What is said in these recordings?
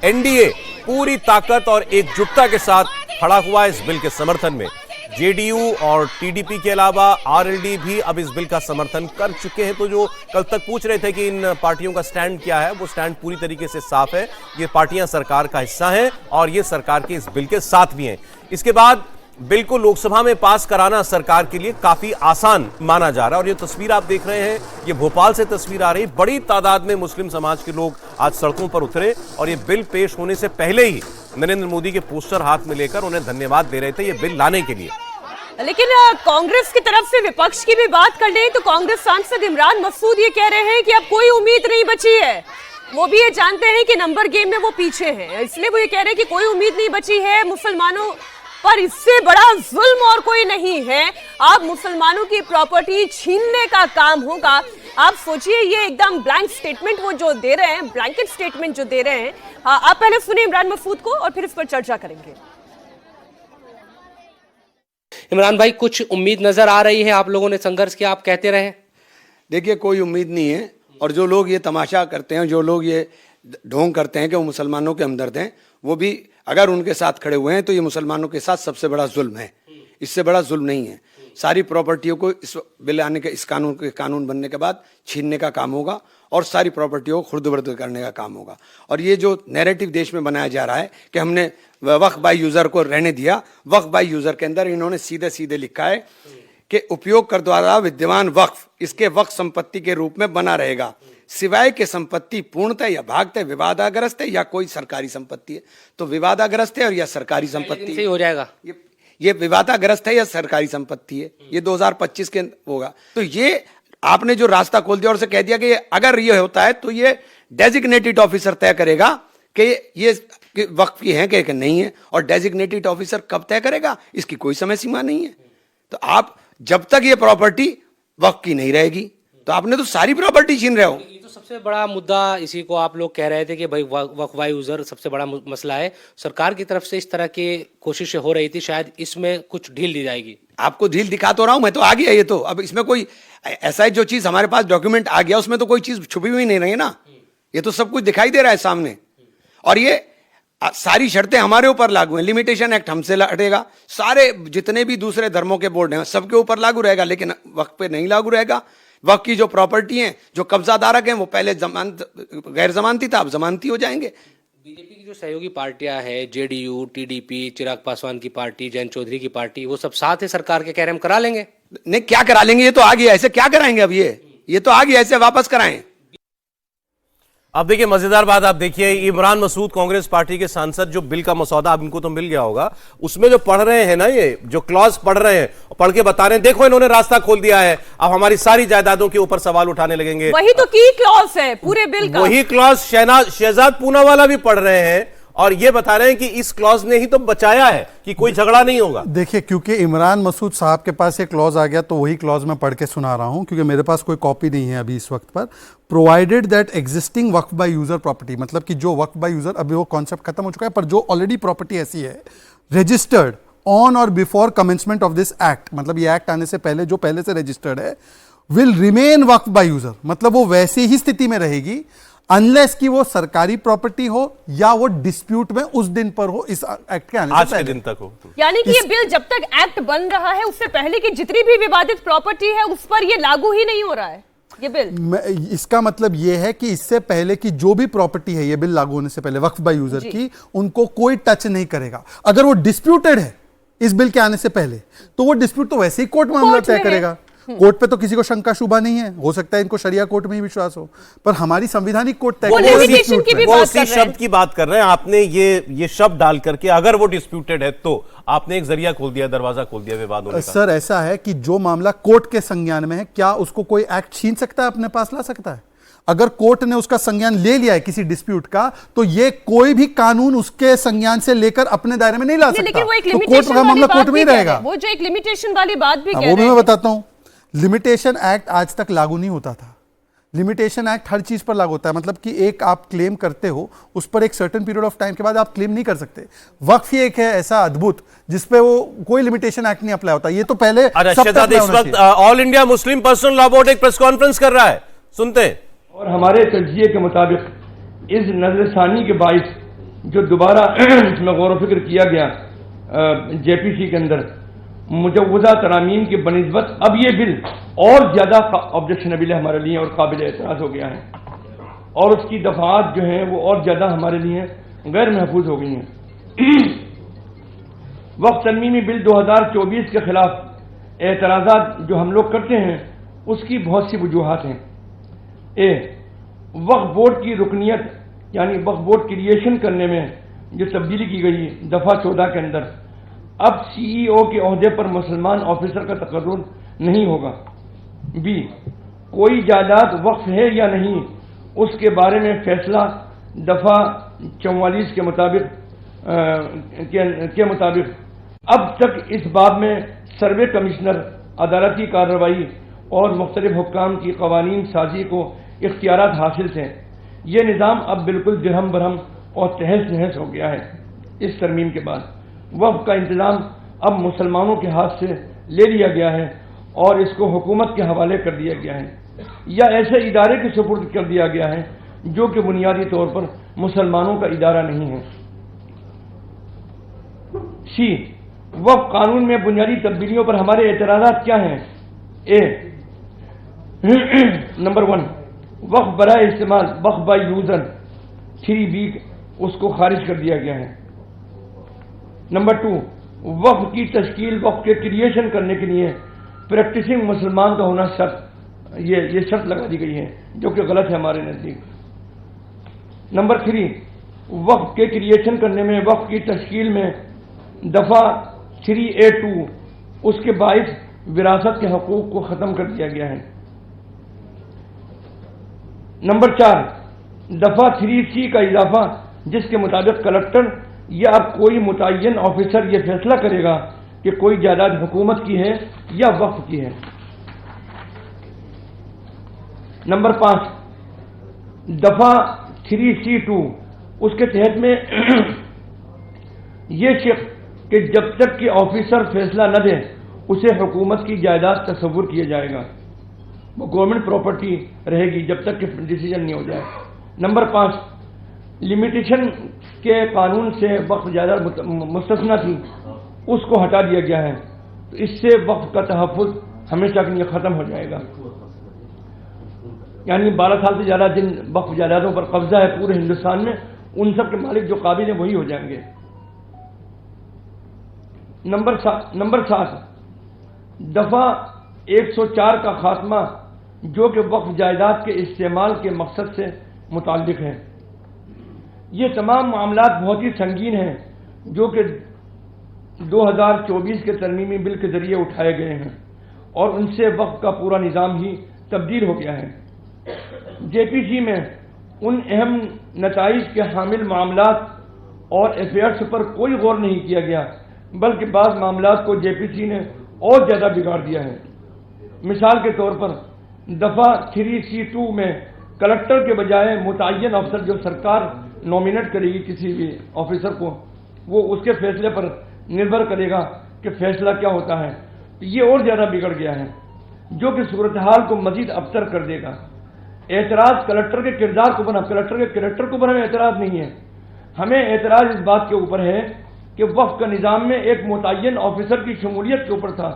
NDA पूरी ताकत और एकजुटता के साथ खड़ा हुआ है इस बिल के समर्थन में। जेडीयू और टीडीपी के अलावा आरएलडी भी अब इस बिल का समर्थन कर चुके हैं। तो जो कल तक पूछ रहे थे कि इन पार्टियों का स्टैंड क्या है, वो स्टैंड पूरी तरीके से साफ है। ये पार्टियां सरकार का हिस्सा हैं और ये सरकार के इस बिल के साथ भी हैं। इसके बाद बिल को लोकसभा में पास कराना सरकार के लिए काफी आसान माना जा रहा है। और ये तस्वीर आप देख रहे हैं, ये भोपाल से तस्वीर आ रही। बड़ी तादाद में मुस्लिम समाज के लोग आज सड़कों पर उतरे और ये बिल पेश होने से पहले ही नरेंद्र मोदी के पोस्टर हाथ में लेकर उन्हें धन्यवाद दे रहे थे ये बिल लाने के लिए। लेकिन कांग्रेस की तरफ से विपक्ष की भी बात कर लें तो कांग्रेस सांसद इमरान मसूद ये कह रहे हैं कि अब कोई उम्मीद नहीं बची है। वो भी ये जानते हैं कि नंबर गेम में वो पीछे हैं, इसलिए वो ये कह रहे हैं कि कोई उम्मीद नहीं बची है मुसलमानों पर, इससे बड़ा जुल्म और कोई नहीं है। आप मुसलमानों की प्रॉपर्टी छीनने का काम होगा। आप सोचिए, ये एकदम ब्लैंक स्टेटमेंट वो जो दे रहे हैं, ब्लैंकेट स्टेटमेंट जो दे रहे हैं। आप पहले सुनिए इमरान मसूद को और फिर इस पर चर्चा करेंगे। इमरान भाई, कुछ उम्मीद नजर आ रही है? आप लोगों ने संघर्ष किया, आप कहते रहे। देखिए, कोई उम्मीद नहीं है। और जो लोग ये तमाशा करते हैं, जो लोग ये ढोंग करते हैं कि वो मुसलमानों के हमदर्द हैं, वो भी अगर उनके साथ खड़े हुए हैं तो ये मुसलमानों के साथ सबसे बड़ा जुल्म है। इससे बड़ा जुल्म नहीं है। सारी प्रॉपर्टियों को इस बिल आने के, इस कानून बनने के बाद छीनने का काम होगा और सारी प्रॉपर्टियों को खुर्द-बुर्द करने का काम होगा। और ये जो नैरेटिव देश में बनाया जा रहा है कि हमने वक्फ बाय यूजर को रहने दिया, वक्फ बाय यूजर के अंदर इन्होंने सीधे सीधे लिखा है कि उपयोग कर द्वारा विद्यमान वक्फ इसके वक्फ संपत्ति के रूप में बना रहेगा, सिवाय के संपत्ति पूर्णतः या भागतः विवादाग्रस्त है या कोई सरकारी संपत्ति है। तो विवादाग्रस्त है और या सरकारी संपत्ति सही हो जाएगा। ये विवादाग्रस्त है या सरकारी संपत्ति है, ये 2025 के होगा। तो ये आपने जो रास्ता खोल दिया और से कह दिया कि अगर ये होता है तो ये डेजिग्नेटेड ऑफिसर तय करेगा कि ये वक्फ की है कि नहीं है। और डेजिग्नेटेड ऑफिसर कब तय करेगा, इसकी कोई समय सीमा नहीं है। तो आप जब तक ये प्रॉपर्टी वक्फ की नहीं रहेगी तो आपने तो सारी प्रॉपर्टी छीन रहे हो। ये तो सबसे बड़ा मुद्दा, इसी को आप लोग कह रहे थे कि भाई वक्फ बाय यूजर सबसे बड़ा मसला है। सरकार की तरफ से इस तरह की कोशिशें हो रही थी, शायद इसमें कुछ ढील दी जाएगी। आपको ढील दिखा तो रहा हूं मैं, तो आ गया ये तो। अब इसमें कोई ऐसा है, जो चीज हमारे पास डॉक्यूमेंट आ गया उसमें तो कोई चीज छुपी हुई नहीं रही ना। ये तो सब कुछ दिखाई दे रहा है सामने। और ये सारी शर्तें हमारे ऊपर लागू हैं। लिमिटेशन एक्ट हमसे लड़ेगा, सारे जितने भी दूसरे धर्मों के बोर्ड हैं सबके ऊपर लागू रहेगा, लेकिन वक्फ पे नहीं लागू रहेगा। वक्फ की जो प्रॉपर्टी हैं, जो कब्जादारक हैं, वो पहले गैर जमानती था, अब जमानती हो जाएंगे। बीजेपी की जो सहयोगी पार्टियां हैं, जेडीयू, टीडीपी, चिराग पासवान की पार्टी, जयंत चौधरी की पार्टी, वो सब साथ है सरकार के, कह रहे हम करा लेंगे। नहीं, क्या करा लेंगे, ये तो आ गया, ऐसे क्या कराएंगे अब? ये तो आ गया, ऐसे वापस कराएं। अब देखिए, मजेदार बात आप देखिए, इमरान मसूद कांग्रेस पार्टी के सांसद, जो बिल का मसौदा अब इनको तो मिल गया होगा, उसमें जो पढ़ रहे हैं ना, ये जो क्लॉज पढ़ रहे हैं, पढ़ के बता रहे हैं, देखो इन्होंने रास्ता खोल दिया है, अब हमारी सारी जायदादों के ऊपर सवाल उठाने लगेंगे। वही तो की क्लॉज है पूरे बिल का। वही क्लॉज शहजाद पूनावाला भी पढ़ रहे हैं और ये बता रहे हैं कि इस क्लॉज ने ही तो बचाया है कि कोई झगड़ा नहीं होगा। देखिए, क्योंकि इमरान मसूद साहब के पास ये क्लॉज आ गया तो वही क्लॉज मैं पढ़ के सुना रहा हूं, क्योंकि मेरे पास कोई कॉपी नहीं है अभी इस वक्त पर। Provided that existing Waqf by user property, मतलब कि जो वक्फ बाय यूजर, अभी वो कॉन्सेप्ट खत्म हो चुका है, पर जो ऑलरेडी प्रॉपर्टी ऐसी है रजिस्टर्ड ऑन और before commencement of this act, मतलब ये एक्ट आने से पहले जो पहले से रजिस्टर्ड है, will remain Waqf by user, मतलब वो वैसी ही स्थिति में रहेगी अनलेस कि वो सरकारी प्रॉपर्टी हो या वो डिस्प्यूट में उस दिन पर हो, इस एक्ट के आने आज से पहले के दिन तक हो। यानी कि ये बिल जब तक एक्ट बन रहा है उससे पहले की जितनी भी विवादित प्रॉपर्टी है उस पर ये लागू ही नहीं हो रहा है ये बिल। इसका मतलब ये है कि इससे पहले की जो भी प्रॉपर्टी है, ये बिल लागू होने से पहले वक्फ बाय यूजर की, उनको कोई टच नहीं करेगा। अगर वो डिस्प्यूटेड है इस बिल के आने से पहले, तो वो डिस्प्यूट तो वैसे ही कोर्ट मामला तय करेगा। कोर्ट पे तो किसी को शंका शुबा नहीं है, हो सकता है इनको शरिया कोर्ट में ही विश्वास हो, पर हमारी संवैधानिक कोर्ट तय वो उसी शब्द की बात कर रहे हैं। आपने ये शब्द डाल करके, अगर वो डिस्प्यूटेड है तो आपने एक जरिया खोल दिया, दरवाजा खोल दिया विवाद होने का। सर, ऐसा है कि जो मामला कोर्ट के संज्ञान में है, क्या उसको कोई एक्ट छीन सकता है, अपने पास ला सकता है? अगर कोर्ट ने उसका संज्ञान ले लिया है किसी डिस्प्यूट का, तो ये कोई भी कानून उसके संज्ञान से लेकर अपने दायरे में नहीं ला सकता। लेकिन वो एक तो कोर्ट का मामला कोर्ट में ही रहेगा। वो जो एक लिमिटेशन वाली बात भी कह रहे हैं, वो भी मैं बताता हूं। लिमिटेशन एक्ट आज तक लागू नहीं होता था। लिमिटेशन एक्ट हर चीज पर लागू होता है, मतलब कि एक आप क्लेम करते हो, उस पर एक सर्टेन पीरियड ऑफ टाइम के बाद आप क्लेम नहीं कर सकते। वक्फ ही एक है ऐसा अद्भुत जिसपे वो कोई लिमिटेशन एक्ट नहीं अप्लाई होता। ये तो पहले इस वक्त all India Muslim personal law board एक प्रेस कॉन्फ्रेंस कर रहा है, सुनते हैं। और हमारे तजिए के मुताबिक इस नजरसानी के बाइस जो दोबारा इसमें गौर व फिक्र किया गया जेपीसी के अंदर मुजव्वज़ा तरामीम की बनिस्बत अब ये बिल और ज़्यादा ऑब्जेक्शनेबल है हमारे लिए और काबिल एतराज़ हो गया है, और उसकी दफ़ात जो हैं वो और ज़्यादा हमारे लिए गैर महफूज हो गई हैं। वक्फ तरमीमी बिल 2024 के खिलाफ एतराज़ात जो हम लोग करते हैं उसकी बहुत सी वजूहात हैं। वक्फ बोर्ड की रुकनियत यानी वक्फ बोर्ड क्रिएशन करने में जो तब्दीली की गई दफ़ा 14 के अंदर, अब CEO के ओहदे पर मुसलमान ऑफिसर का तकर्रुर नहीं होगा। बी, कोई जायदाद वक्फ है या नहीं उसके बारे में फैसला दफ़ा 44 के मुताबिक अब तक इस बाब में सर्वे कमिश्नर, अदालती कार्रवाई और मुख्तलिफ हुक्काम की कवानीन साजी को इख्तियारात हासिल थे। ये निज़ाम अब बिल्कुल दिरहम बरहम और तहस नहस हो गया है। इस तरमीम के बाद वक्फ का इंतज़ाम अब मुसलमानों के हाथ से ले लिया गया है और इसको हुकूमत के हवाले कर दिया गया है या ऐसे इदारे के सुपुर्द कर दिया गया है जो कि बुनियादी तौर पर मुसलमानों का इदारा नहीं है। सी, वक्फ कानून में बुनियादी तब्दीलियों पर हमारे एतराज़ात क्या हैं? नंबर 1, वक्फ बराए इस्तेमाल वक्फ बाई यूजर 3B उसको खारिज कर दिया गया है। नंबर 2, वक्फ की तश्कील वक्फ के क्रिएशन करने के लिए प्रैक्टिसिंग मुसलमान का होना शर्त, ये शर्त लगा दी गई है जो कि गलत है हमारे नज़दीक। नंबर 3, वक्फ के क्रिएशन करने में वक्फ की तश्कील में दफ़ा 3A2 उसके बाइस विरासत के हकूक़ को ख़त्म कर दिया गया है। नंबर 4, दफ़ा 3C का इजाफा जिसके मुताबिक कलेक्टर या अब कोई मुतय्यन ऑफिसर यह फैसला करेगा कि कोई जायदाद हुकूमत की है या वक्फ की है। नंबर 5, दफ़ा 3C2 उसके तहत में यह शख्स कि जब तक कि ऑफिसर फैसला न दे उसे हुकूमत की जायदाद तस्वुर किया जाएगा, वो गवर्नमेंट प्रॉपर्टी रहेगी जब तक कि डिसीजन नहीं हो जाए। नंबर 5, लिमिटेशन के कानून से वक्फ जायदाद मुस्तस्ना थी उसको हटा दिया गया है, तो इससे वक्फ का तहफ़्फ़ुज़ हमेशा के लिए ख़त्म हो जाएगा। यानी 12 साल से ज़्यादा जिन वक्फ जायदादों पर कब्जा है पूरे हिंदुस्तान में, उन सब के मालिक जो काबिल हैं वही हो जाएंगे। नंबर 7, दफ़ा 104 का खात्मा जो कि वक्फ जायदाद के इस्तेमाल के मकसद से मुताल्लिक़ है। ये तमाम मामलात बहुत ही संगीन हैं जो कि 2024 के तरमीमी बिल के ज़रिए उठाए गए हैं और उनसे वक्फ का पूरा निज़ाम ही तब्दील हो गया है। जेपीसी में उन अहम नताइज के हामिल मामलात और अफेयर्स पर कोई गौर नहीं किया गया, बल्कि बाज़ मामलात को जेपीसी ने और ज़्यादा बिगाड़ दिया है। मिसाल के तौर पर दफ़ा 3C2 में कलेक्टर के बजाय मुतय्यन अफसर जो सरकार नॉमिनेट करेगी किसी भी ऑफिसर को, वो उसके फैसले पर निर्भर करेगा कि फैसला क्या होता है। तो ये और ज़्यादा बिगड़ गया है जो कि सूरत हाल को मज़ीद अबतर कर देगा। एतराज़ कलेक्टर के किरदार को बना, कलेक्टर के कैरेक्टर को बना में एतराज़ नहीं है, हमें एतराज़ इस बात के ऊपर है कि वक्फ का निज़ाम में एक मुतय्यन ऑफिसर की शमूलियत के ऊपर था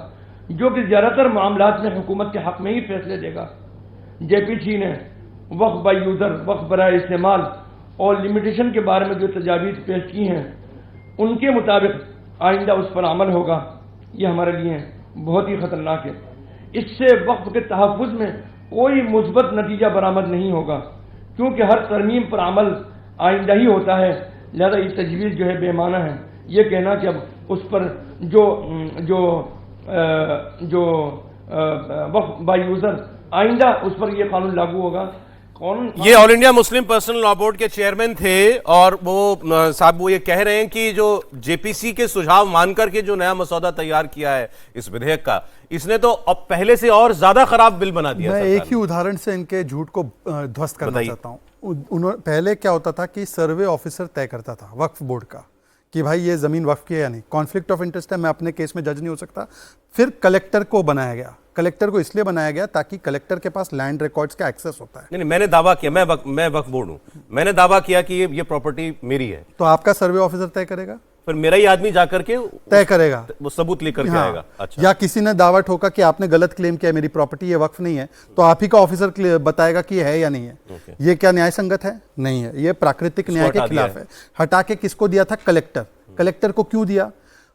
जो कि ज़्यादातर मामलात में हुकूमत के हक़ में ही फैसले देगा। जेपीसी ने वक्फ बाई यूज़र, वक्फ बराए इस्तेमाल और लिमिटेशन के बारे में जो तजावीज़ पेश की हैं उनके मुताबिक आइंदा उस पर अमल होगा। ये हमारे लिए बहुत ही ख़तरनाक है। इससे वक्फ के तहफ़्फ़ुज़ में कोई मुस्बत नतीजा बरामद नहीं होगा क्योंकि हर तरमीम पर अमल आइंदा ही होता है, लिहाजा ये तजवीज़ जो है बेमाना है। ये कहना कि अब उस पर जो वक्फ बाई यूज़र आइंदा उस पर यह कानून लागू होगा। ये all India Muslim personal law board के चेयरमैन थे और वो साहब वो ये कह रहे हैं कि जो जेपीसी के सुझाव मानकर के जो नया मसौदा तैयार किया है इस विधेयक का, इसने तो अब पहले से और ज्यादा खराब बिल बना दिया। मैं एक ही उदाहरण से इनके झूठ को ध्वस्त करना चाहता हूँ। पहले क्या होता था कि सर्वे ऑफिसर तय करता था वक्फ बोर्ड का कि भाई ये जमीन वक्फ की है या नहीं, कॉन्फ्लिक्ट ऑफ इंटरेस्ट है, मैं अपने केस में जज नहीं हो सकता। फिर कलेक्टर को बनाया गया कलेक्टर को इसलिए बनाया गया ताकि कलेक्टर के पास लैंड रिकॉर्ड्स का एक्सेस होता है। नहीं, मैं दावा किया, मैं वक्फ बोर्ड हूं, मैंने दावा किया कि ये प्रॉपर्टी मेरी है, तो आपका सर्वे ऑफिसर तय करेगा, फिर मेरा ही आदमी जाकर के तय करेगा, वो सबूत लेकर के हाँ। आएगा। अच्छा, या किसी ने दावा ठोका कि आपने गलत क्लेम किया, मेरी प्रॉपर्टी ये वक्फ नहीं है, तो आप ही का ऑफिसर बताएगा कि ये है या नहीं है। ये क्या न्याय संगत है? नहीं है, ये प्राकृतिक न्याय के खिलाफ है। हटा के किसको दिया था? कलेक्टर। कलेक्टर को क्यों दिया?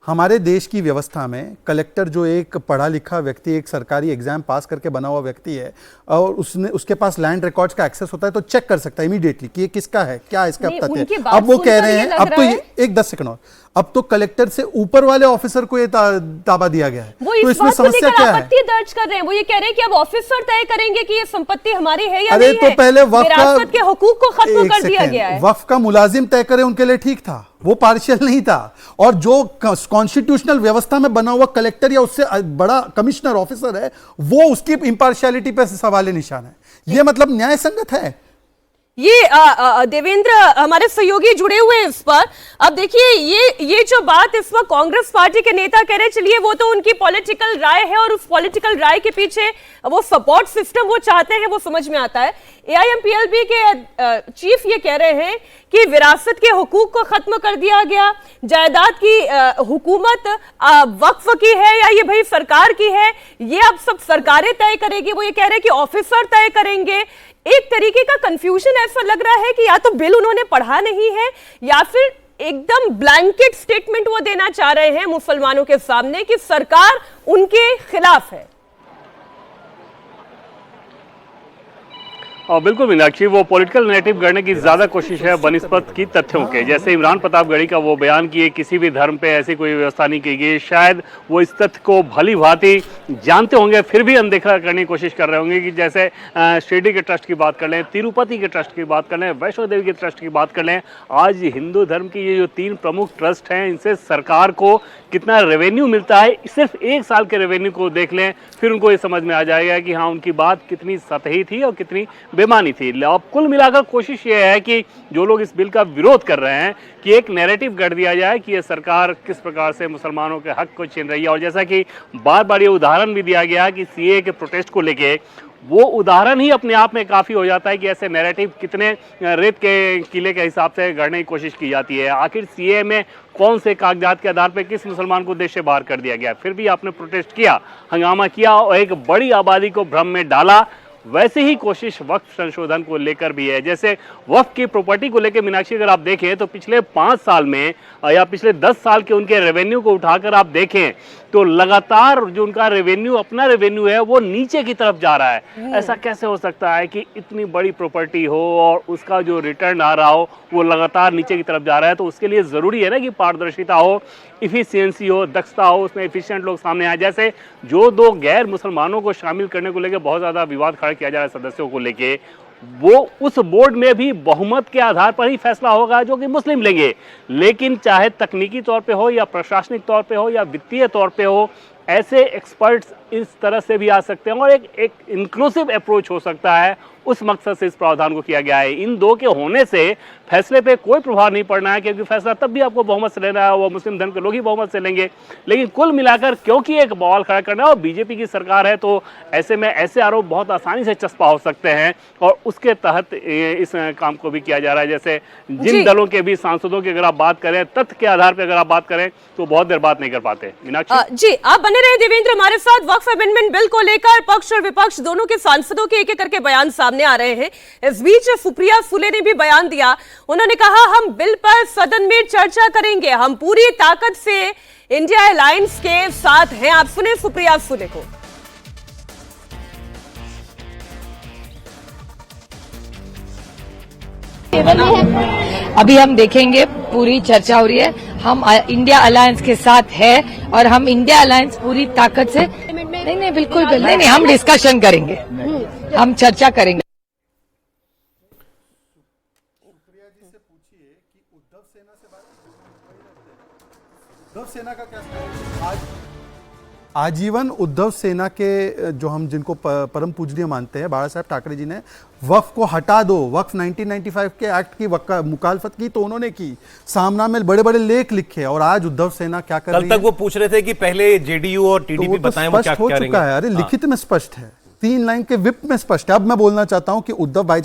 हमारे देश की व्यवस्था में कलेक्टर जो एक पढ़ा लिखा व्यक्ति, एक सरकारी एग्जाम पास करके बना हुआ व्यक्ति है और उसके पास लैंड रिकॉर्ड्स का एक्सेस होता है, तो चेक कर सकता है इमीडिएटली कि ये किसका है, क्या इसका तथ्य है। अब वो कह रहे हैं, अब तो ये एक 10 सेकंड और, अब तो कलेक्टर से ऊपर वाले ऑफिसर को ये दावा दिया गया है, तो इसमें समस्या क्या है? आपत्ति दर्ज कर रहे हैं, वो ये कह रहे हैं कि अब ऑफिसर तय करेंगे कि ये संपत्ति हमारी है या अरे नहीं तो है। पहले वक्फ के हुकूक को खत्म कर दिया गया है। वक्फ का मुलाजिम तय करे, उनके लिए ठीक था, वो पार्शियल नहीं था। और जो कॉन्स्टिट्यूशनल व्यवस्था में बना हुआ कलेक्टर या उससे बड़ा कमिश्नर ऑफिसर है, वो उसकी इंपार्शियलिटी पे सवाल निशान है। ये मतलब न्याय संगत है? ये देवेंद्र हमारे सहयोगी जुड़े हुए हैं इस पर। अब देखिए, ये जो बात इस वक्त कांग्रेस पार्टी के नेता कह रहे, चलिए वो तो उनकी पॉलिटिकल राय है और उस पॉलिटिकल राय के पीछे वो सपोर्ट सिस्टम वो चाहते हैं, वो समझ में आता है। एआईएमपीएलबी के चीफ ये कह रहे हैं कि विरासत के हुकूक को खत्म कर दिया गया, जायदाद की हुकूमत वक्फ की है या ये भाई सरकार की है, ये अब सब सरकारें तय करेगी। वो ये कह रहे हैं कि ऑफिसर तय करेंगे। एक तरीके का कंफ्यूजन ऐसा लग रहा है कि या तो बिल उन्होंने पढ़ा नहीं है या फिर एकदम ब्लैंकेट स्टेटमेंट वो देना चाह रहे हैं मुसलमानों के सामने कि सरकार उनके खिलाफ है। और बिल्कुल मीनाक्षी, वो पॉलिटिकल नैरेटिव गढ़ने की ज़्यादा कोशिश है बनिस्बत की तथ्यों के। जैसे इमरान प्रतापगढ़ी का वो बयान कि किसी भी धर्म पे ऐसी कोई व्यवस्था नहीं की गई, शायद वो इस तथ्य को भली भांति जानते होंगे, फिर भी अनदेखा करने की कोशिश कर रहे होंगे कि जैसे शिरडी के ट्रस्ट की बात कर लें, तिरुपति के ट्रस्ट की बात कर लें, वैष्णो देवी के ट्रस्ट की बात कर लें। आज हिंदू धर्म की ये जो 3 प्रमुख ट्रस्ट हैं, इनसे सरकार को कितना रेवेन्यू मिलता है, सिर्फ 1 साल के रेवेन्यू को देख लें, फिर उनको ये समझ में आ जाएगा कि हाँ, उनकी बात कितनी सतही थी और कितनी बेमानी थी। अब कुल मिलाकर कोशिश ये है कि जो लोग इस बिल का विरोध कर रहे हैं कि एक नैरेटिव गढ़ दिया जाए कि ये सरकार किस प्रकार से मुसलमानों के हक को छीन रही है। और जैसा कि बार बार ये उदाहरण भी दिया गया कि सीए के प्रोटेस्ट को लेके, वो उदाहरण ही अपने आप में काफ़ी हो जाता है कि ऐसे नैरेटिव कितने रेत के किले के हिसाब से गढ़ने की कोशिश की जाती है। आखिर सीए में कौन से कागजात के आधार पर किस मुसलमान को देश से बाहर कर दिया गया, फिर भी आपने प्रोटेस्ट किया, हंगामा किया और एक बड़ी आबादी को भ्रम में डाला। वैसे ही कोशिश वक्फ संशोधन को लेकर भी है। जैसे वक्फ की प्रॉपर्टी को लेकर मीनाक्षी, अगर आप देखें तो पिछले 5 साल में या पिछले 10 साल के उनके रेवेन्यू को उठाकर आप देखें तो लगातार जो उनका रेवेन्यू, अपना रेवेन्यू है, वो नीचे की तरफ जा रहा है। ऐसा कैसे हो सकता है कि इतनी बड़ी प्रॉपर्टी हो और उसका जो रिटर्न आ रहा हो वो लगातार नीचे की तरफ जा रहा है? तो उसके लिए ज़रूरी है ना कि पारदर्शिता हो, इफिशियंसी हो, दक्षता हो, उसमें एफिशिएंट लोग सामने आए। जैसे जो 2 गैर मुसलमानों को शामिल करने को लेकर बहुत ज़्यादा विवाद खड़ा किया जा रहा है सदस्यों को लेके, वो उस बोर्ड में भी बहुमत के आधार पर ही फैसला होगा जो कि मुस्लिम लेंगे। लेकिन चाहे तकनीकी तौर पे हो या प्रशासनिक तौर पे हो या वित्तीय तौर पे हो, ऐसे एक्सपर्ट्स इस तरह से भी आ सकते हैं और एक इंक्लूसिव अप्रोच हो सकता है। उस मकसद से इस प्रावधान को किया गया है। इन 2 के होने से फैसले पे कोई प्रभाव नहीं पड़ना है, क्योंकि फैसला तब भी आपको बहुमत से लेना है, वो मुस्लिम धर्म के लोग ही बहुमत से लेंगे। लेकिन कुल मिलाकर क्योंकि एक बवाल खड़ा करना है और बीजेपी की सरकार है, तो ऐसे में ऐसे आरोप बहुत आसानी से चस्पा हो सकते हैं और उसके तहत इस काम को भी किया जा रहा है। जैसे जिन दलों के भी सांसदों की अगर आप बात करें, तथ्य के आधार पर अगर आप बात करें तो बहुत देर बात नहीं कर पाते। मीनाक्षी जी, आप बने रहे देवेंद्र हमारे साथ। वक्फ अमेंडमेंट बिल को लेकर पक्ष और विपक्ष दोनों के सांसदों के एक-एक करके बयान सामने आ रहे हैं। इस बीच सुप्रिया सुले ने भी बयान दिया। उन्होंने कहा, हम बिल पर सदन में चर्चा करेंगे, हम पूरी ताकत से इंडिया अलायंस के साथ हैं। आप सुने सुप्रिया सुले को। अभी हम देखेंगे, पूरी चर्चा हो रही है, हम इंडिया अलायंस के साथ है और हम इंडिया अलायंस पूरी ताकत से नहीं बिल्कुल नहीं, हम डिस्कशन करेंगे, हम चर्चा करेंगे। सुप्रिया जी से पूछिए कि उद्धव सेना से बात, उद्धव सेना का क्या आज आजीवन उद्धव सेना के जो हम जिनको परम पूजनीय मानते हैं बाला साहब ठाकरे जी ने वक्फ को हटा दो, वक्फ 1995 के एक्ट की मुखालफत की तो उन्होंने की, सामना में बड़े बड़े लेख लिखे, और आज उद्धव सेना क्या कर रही है? कल तक वो पूछ रहे थे कि पहले जेडीयू और टीडीपी बताएं वो क्या करेंगे। चुका है, अरे लिखित में स्पष्ट है, 3 लाइन के विप में स्पष्ट है। अब मैं बोलना चाहता हूं कि उद्धव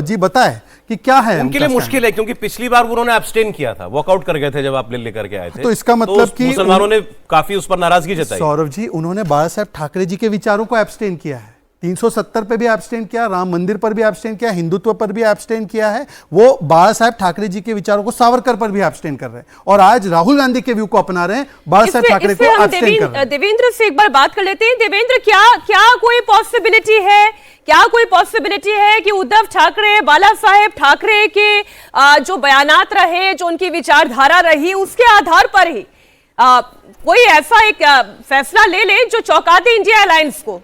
जी बताए कि क्या है उनके लिए मुश्किल है, क्योंकि पिछली बार उन्होंने एब्सटेन किया था, वॉकआउट कर गए थे जब आप बिल लेकर के आए थे। तो इसका मतलब कि मुसलमानों ने काफी उस पर नाराजगी जताई। सौरभ जी, उन्होंने बाला साहब ठाकरे जी के विचारों को एब्सटेन किया है, 370 पे भी एब्सटेन किया, राम मंदिर पर भी एब्सटेन किया, हिंदुत्व पर भी एब्सटेन किया है। वो बाला साहब ठाकरे जी के विचारों को सावरकर पर भी एब्सटेन कर रहे हैं, और आज राहुल गांधी के व्यू को अपना रहे हैं, बाला साहब ठाकरे को एब्सटेन कर रहे हैं। देवेंद्र से एक बार बात कर लेते हैं। देवेंद्र, क्या कोई पॉसिबिलिटी है कि उद्धव ठाकरे, बाला साहेब ठाकरे के जो बयानात रहे, जो उनकी विचारधारा रही, उसके आधार पर ही कोई ऐसा एक फैसला ले ले जो चौंका दे इंडिया अलायंस को?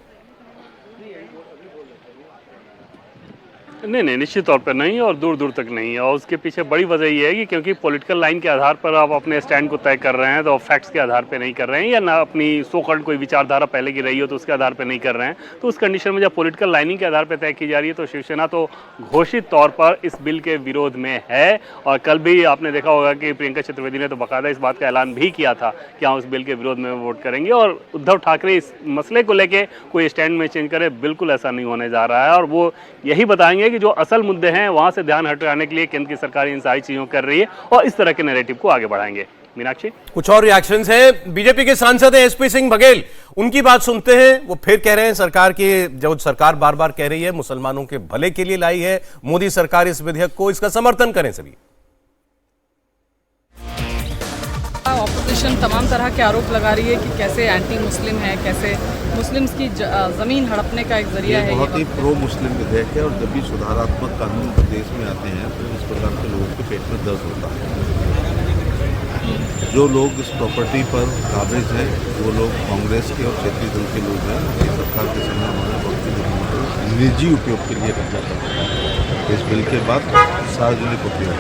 नहीं, निश्चित तौर पर नहीं, और दूर दूर तक नहीं है। और उसके पीछे बड़ी वजह ये है कि क्योंकि पॉलिटिकल लाइन के आधार पर आप अपने स्टैंड को तय कर रहे हैं, तो फैक्ट्स के आधार पर नहीं कर रहे हैं, या ना अपनी सो कॉल्ड कोई विचारधारा पहले की रही हो तो उसके आधार पर नहीं कर रहे हैं। तो उस कंडीशन में जब पॉलिटिकल लाइनिंग के आधार पर तय की जा रही है, तो शिवसेना तो घोषित तौर पर इस बिल के विरोध में है। और कल भी आपने देखा होगा कि प्रियंका चतुर्वेदी ने तो बाकायदा इस बात का ऐलान भी किया था कि हम उस बिल के विरोध में वोट करेंगे। और उद्धव ठाकरे इस मसले को लेकर कोई स्टैंड में चेंज करे, बिल्कुल ऐसा नहीं होने जा रहा है। और वो यही बताएंगे कि जो असल मुद्दे हैं वहां से ध्यान हटाने के लिए केंद्र की सरकार इन सारी चीजों कर रही है, और इस तरह के नैरेटिव को आगे बढ़ाएंगे। मीनाक्षी, कुछ और रिएक्शंस हैं। बीजेपी के सांसद हैं एसपी सिंह बघेल, उनकी बात सुनते हैं। वो फिर कह रहे हैं सरकार की, जो सरकार बार बार कह रही है मुसलमानों के भले के लिए लाई है मोदी सरकार इस विधेयक को, इसका समर्थन करें सभी। ऑपोजिशन तमाम तरह के आरोप लगा रही है कि कैसे एंटी मुस्लिम है, कैसे मुस्लिम्स की ज़मीन हड़पने का एक जरिया है। बहुत ही प्रो मुस्लिम विधेयक है, और जब भी सुधारात्मक कानून प्रदेश में आते हैं तो इस प्रकार के लोगों के पेट में दर्द होता है। जो लोग इस प्रॉपर्टी पर काबिज हैं वो लोग कांग्रेस के और क्षेत्रीय दल के लोग हैं। ये सरकार के समय उन्होंने वक्त की निजी उपयोग के लिए कब्जा करते हैं। इस बिल के बाद सार्वजनिक उपयोग।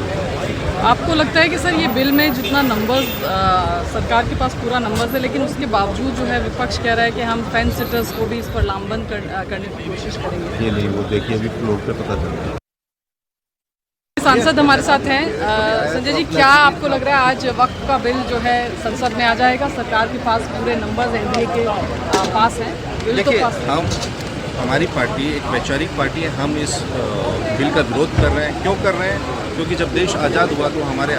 आपको लगता है कि सर ये बिल में जितना नंबर्स सरकार के पास पूरा नंबर्स है, लेकिन उसके बावजूद जो है विपक्ष कह रहा है कि हम फेंस सिटर्स को भी इस पर लामबंद करने की कोशिश करेंगे? ये नहीं, वो देखिए अभी फ्लोर पे पता चलता है। सांसद हमारे साथ हैं। संजय जी, क्या आपको लग रहा है आज वक्फ का बिल जो है संसद में आ जाएगा? सरकार के पास पूरे नंबर्स एनडीए के पास हैं, बिल तो पास है। हमारी पार्टी एक वैचारिक पार्टी है। हम इस बिल का विरोध कर रहे हैं। क्यों कर रहे हैं? क्योंकि जब देश आज़ाद हुआ तो हमारे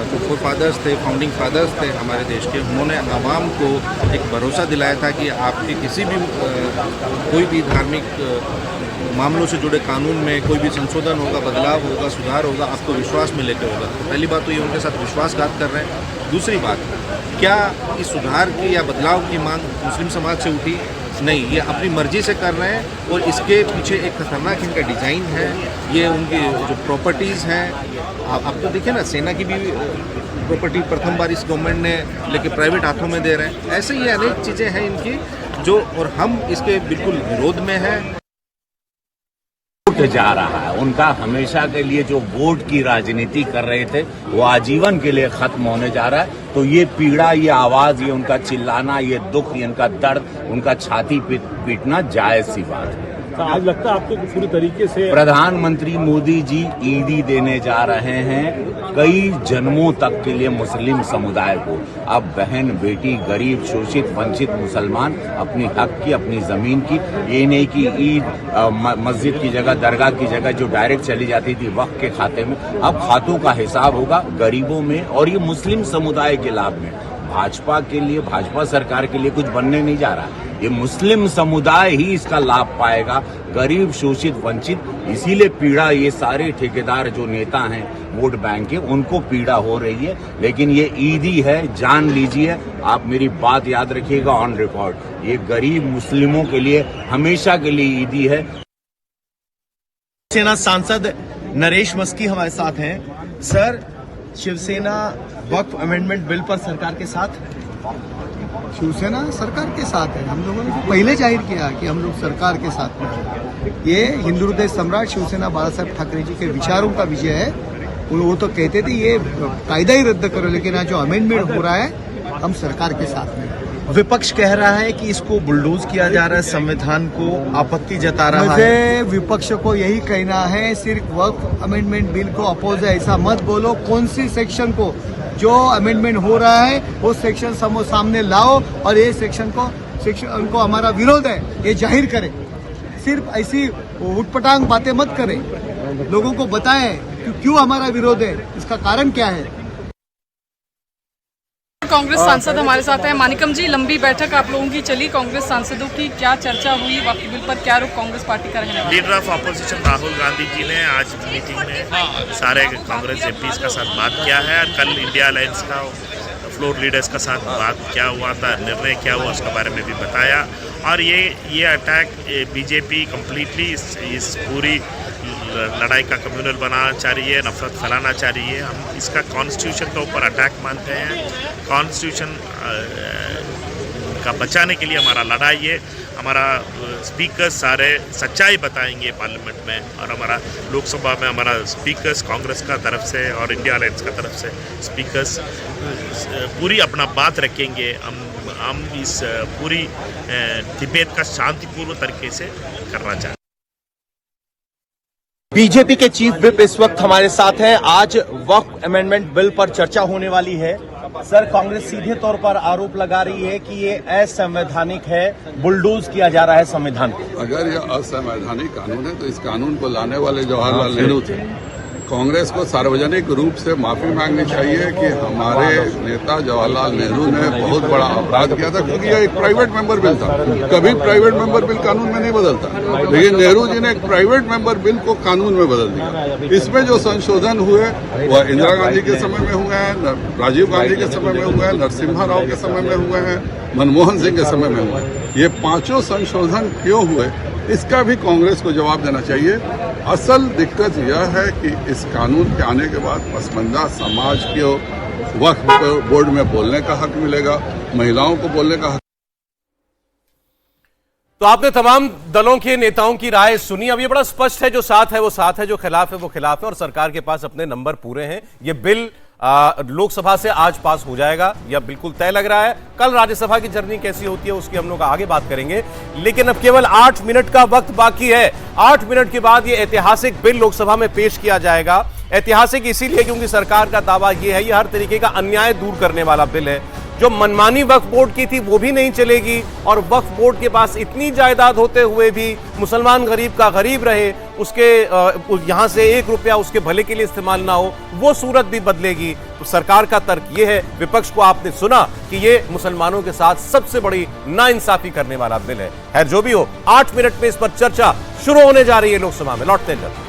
जो फोर फादर्स थे, फाउंडिंग फादर्स थे हमारे देश के, उन्होंने आवाम को एक भरोसा दिलाया था कि आपके किसी भी कोई भी धार्मिक मामलों से जुड़े कानून में कोई भी संशोधन होगा, बदलाव होगा, सुधार होगा, आपको विश्वास में लेकर होगा। तो पहली बात तो ये उनके साथ विश्वासघात कर रहे हैं। दूसरी बात, क्या इस सुधार की या बदलाव की मांग मुस्लिम समाज से उठी? नहीं, ये अपनी मर्जी से कर रहे हैं, और इसके पीछे एक खतरनाक इनका डिज़ाइन है। ये उनकी जो प्रॉपर्टीज़ हैं, आप तो देखिए ना, सेना की भी प्रॉपर्टी प्रथम बार इस गवर्नमेंट ने लेके प्राइवेट हाथों में दे रहे हैं। ऐसे ही अनेक चीज़ें हैं इनकी जो, और हम इसके बिल्कुल विरोध में हैं। जा रहा है उनका हमेशा के लिए जो वोट की राजनीति कर रहे थे वो आजीवन के लिए खत्म होने जा रहा है। तो ये पीड़ा, ये आवाज, ये उनका चिल्लाना, ये दुख, ये उनका दर्द, उनका छाती पीटना जायज सी बात है। तो आज लगता है आपको पूरी तरीके से प्रधानमंत्री मोदी जी ईदी देने जा रहे हैं कई जन्मों तक के लिए मुस्लिम समुदाय को। अब बहन, बेटी, गरीब, शोषित, वंचित मुसलमान अपनी हक की, अपनी जमीन की, ये नहीं कि ईद मस्जिद की जगह, दरगाह की जगह जो डायरेक्ट चली जाती थी वक्फ के खाते में, अब खातों का हिसाब होगा गरीबों में, और ये मुस्लिम समुदाय के लाभ में। भाजपा के लिए, भाजपा सरकार के लिए कुछ बनने नहीं जा रहा। ये मुस्लिम समुदाय ही इसका लाभ पाएगा, गरीब, शोषित, वंचित। इसीलिए पीड़ा, ये सारे ठेकेदार जो नेता हैं वोट बैंक के, उनको पीड़ा हो रही है। लेकिन ये ईदी है, जान लीजिए, आप मेरी बात याद रखिएगा ऑन रिकॉर्ड, ये गरीब मुस्लिमों के लिए हमेशा के लिए ईदी है। शिवसेना सांसद नरेश मस्की हमारे साथ हैं। सर, शिवसेना वक्फ अमेंडमेंट बिल पर सरकार के साथ? शिवसेना सरकार के साथ है। हम लोगों ने पहले जाहिर किया कि हम लोग सरकार के साथ हैं। ये हिंदू हृदय सम्राट शिवसेना बाला साहब ठाकरे जी के विचारों का विजय है। वो तो कहते थे ये कायदा ही रद्द करो, लेकिन आज जो अमेंडमेंट हो रहा है हम सरकार के साथ में। विपक्ष कह रहा है कि इसको बुलडोज किया जा रहा है, संविधान को आपत्ति जता रहा है। मुझे विपक्ष को यही कहना है, सिर्फ वक्फ अमेंडमेंट बिल को अपोज है ऐसा मत बोलो। कौन सी सेक्शन को जो अमेंडमेंट हो रहा है वो सेक्शन सामने लाओ और ये सेक्शन को हमारा विरोध है ये जाहिर करें। सिर्फ ऐसी उटपटांग बातें मत करें, लोगों को बताएं कि क्यों हमारा विरोध है, इसका कारण क्या है। कांग्रेस सांसद हमारे साथ हैं। मानिकम जी, लंबी बैठक आप लोगों की चली कांग्रेस सांसदों की, क्या चर्चा हुई वक्फ बिल पर, क्या रुख कांग्रेस पार्टी का रहने वाला? Leader of opposition Rahul Gandhi ji ने आज मीटिंग में सारे कांग्रेस एमपीज का साथ बात किया है। कल इंडिया अलायंस का फ्लोर लीडर्स का साथ बात क्या हुआ था, निर्णय क्या हुआ, उसके बारे में भी बताया। और ये अटैक बीजेपी कम्प्लीटली इस पूरी लड़ाई का कम्युनल बनाना चाह रही है, नफरत फैलाना चाह रही है। हम इसका कॉन्स्टिट्यूशन के ऊपर अटैक मानते हैं। कॉन्स्टिट्यूशन का बचाने के लिए हमारा लड़ाई है। हमारा स्पीकर सारे सच्चाई बताएंगे पार्लियामेंट में, और हमारा लोकसभा में हमारा स्पीकर्स कांग्रेस का तरफ से और इंडिया अलायंस का तरफ से स्पीकर्स पूरी अपना बात रखेंगे। हम इस पूरी डिबेट का शांतिपूर्ण तरीके से करना चाहते हैं। बीजेपी के चीफ विप इस वक्त हमारे साथ हैं। आज वक्फ अमेंडमेंट बिल पर चर्चा होने वाली है। सर, कांग्रेस सीधे तौर पर आरोप लगा रही है कि ये असंवैधानिक है, बुलडोज किया जा रहा है संविधान को। अगर यह असंवैधानिक कानून है तो इस कानून को लाने वाले जवाहरलाल नेहरू थे। कांग्रेस को सार्वजनिक रूप से माफी मांगनी चाहिए कि हमारे नेता जवाहरलाल नेहरू ने बहुत बड़ा अपराध किया था, क्योंकि यह एक प्राइवेट मेंबर बिल था। कभी प्राइवेट मेंबर बिल कानून में नहीं बदलता, लेकिन नेहरू जी ने एक प्राइवेट मेंबर बिल को कानून में बदल दिया। इसमें जो संशोधन हुए वह इंदिरा गांधी के समय में हुए हैं, राजीव गांधी के समय में हुए हैं, नरसिम्हा राव के समय में हुए हैं, मनमोहन सिंह के समय में हुए। ये पांचों संशोधन क्यों हुए, इसका भी कांग्रेस को जवाब देना चाहिए। असल दिक्कत यह है कि इस कानून के आने के बाद पसमानदा समाज को वक्फ बोर्ड में बोलने का हक मिलेगा, महिलाओं को बोलने का हक। तो आपने तमाम दलों के नेताओं की राय सुनी। अब ये बड़ा स्पष्ट है, जो साथ है वो साथ है, जो खिलाफ है वो खिलाफ है, और सरकार के पास अपने नंबर पूरे हैं। ये बिल लोकसभा से आज पास हो जाएगा, यह बिल्कुल तय लग रहा है। कल राज्यसभा की जर्नी कैसी होती है उसकी हम लोग आगे बात करेंगे, लेकिन अब केवल 8 मिनट का वक्त बाकी है। 8 मिनट के बाद यह ऐतिहासिक बिल लोकसभा में पेश किया जाएगा। ऐतिहासिक इसीलिए क्योंकि सरकार का दावा यह है, यह हर तरीके का अन्याय दूर करने वाला बिल है। जो मनमानी वक्फ बोर्ड की थी वो भी नहीं चलेगी, और वक्फ बोर्ड के पास इतनी जायदाद होते हुए भी मुसलमान गरीब का गरीब रहे, उसके यहां से 1 रुपया उसके भले के लिए इस्तेमाल ना हो, वो सूरत भी बदलेगी। तो सरकार का तर्क ये है, विपक्ष को आपने सुना कि ये मुसलमानों के साथ सबसे बड़ी नाइंसाफी करने वाला बिल है। जो भी हो, 8 मिनट में इस पर चर्चा शुरू होने जा रही है लोकसभा में। लौटते हैं।